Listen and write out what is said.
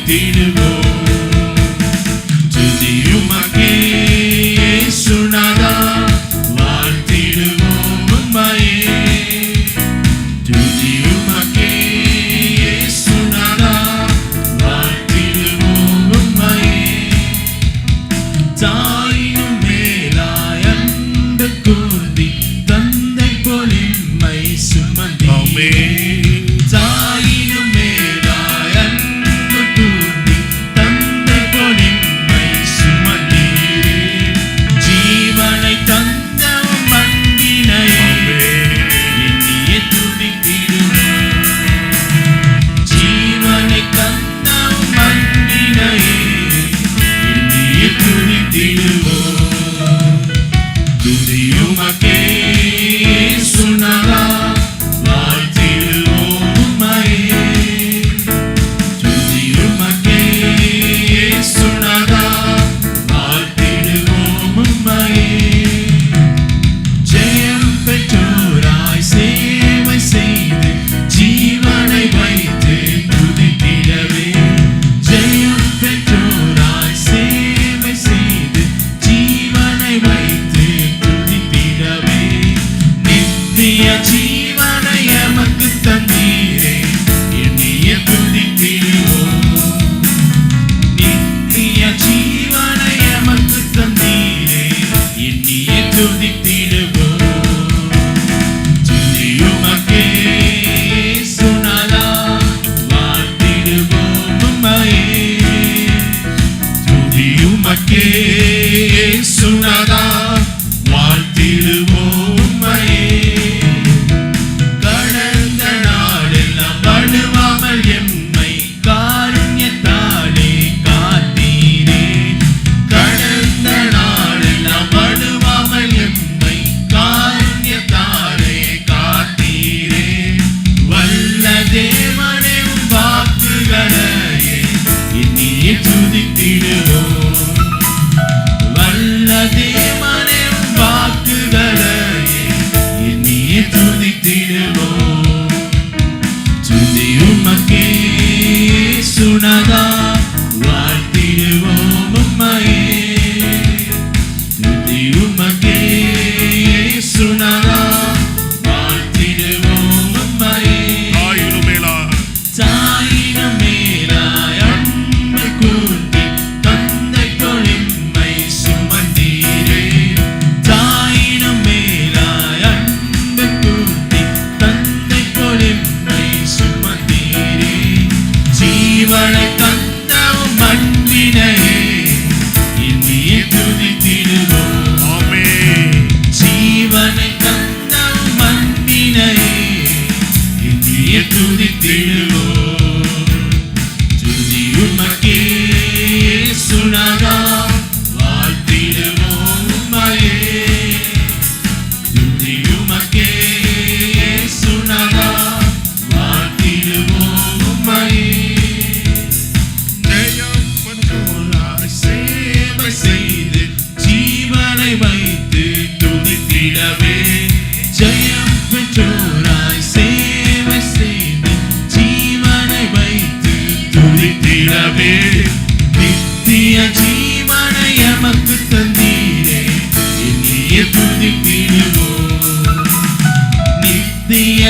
துதித்திடுவோம். துதியுமக்கே இயேசுநாதா, வாழ்த்திடுவோம் உம்மையே. துதியுமக்கே இயேசுநாதா, வாழ்த்திடுவோம் உம்மையே. தாயினும் மேலாய் அன்பு கூர்ந்தி தந்தை போல் எம்மை சுமந்தீரே. தாயினும் மேலாய் அன்பு கூர்ந்தி தந்தை போல் எம்மை சுமந்தீரே. ஜீவனை தந்த உம் அன்பினையே எண்ணியே துதித்திடுவோம். ஜீவனை தந்த உம் அன்பினையே எண்ணியே துதித்திடுவோம். துதியுமக்கே இயேசுநாதா, வாழ்த்திடுவோம் உம்மையே. துதியுமக்கே இயேசுநாதா, வாழ்த்திடுவோம் உம்மையே. ஜெயம் பெற்றோராய் சேவை செய்து ஜீவனை வைத்து துதித்திடவே. ஜெயம் பெற்றோராய் சேவை செய்து ஜீவனை வைத்து துதித்திடவே. நித்திய ஜீவனை எமக்கு தந்தீரே, எண்ணிய துதித்திடுவோம். நித்திய ஜீவனை எமக்கு தந்தீரே, எண்ணிய துதித்திடுவோம். துதியுமக்கே இயேசுநாதா, வாழ்த்திடுவோம் உம்மையே. துதியுமக்கே இயேசுநாதா, வாழ்த்திடுவோம் உம்மையே. கடந்த நாளெல்லாம் படுவாமல் எம்மை காருண்யத்தாலே காத்தீரே. கடந்த நாளெல்லாம் படுவாமல் எம்மை காருண்யத்தாலே காத்தீரே. வல்ல தேவனே உம் வாக்குகளையே எண்ணியே துதித்திடுவோம். வல்ல தேவனே உம் வாக்குகளையே எண்ணியே துதித்திடுவோம். துதியுமக்கே இயேசுநாதா, வாழ்த்திடுவோம் உம்மையே. துதியுமக்கே இயேசுநாதா, வாழ்த்திடுவோம் உம்மையே. தாயினும் மேலாய் அன்பு கூர்ந்தி தந்தை போல் எம்மை சுமந்தீரே. தாயினும் மேலாய் அன்பு கூர்ந்தி தந்தை போல் எம்மை சுமந்தீரே. ஜீவனை தந்த உம் அன்பினையே எண்ணியே துதித்திடுவோம். ஜீவனை தந்த உம் அன்பினையே எண்ணியே துதித்திடுவோம். துதியுமக்கே இயேசுநாதா, வாழ்த்திடுவோம் உம்மையே. துதியுமக்கே இயேசுநாதா, வாழ்த்திடுவோம் உம்மையே. ஜெயம் பெற்றோராய் சேவை செய்து ஜீவனை வைத்து துதித்திடவே. ஜெயம் பெற்றோராய் சேவை செய்து ஜீவனை வைத்து துதித்திடவே. நித்திய ஜீவனை எமக்கு தந்தீரே, எண்ணியே துதித்திடுவோம். நித்திய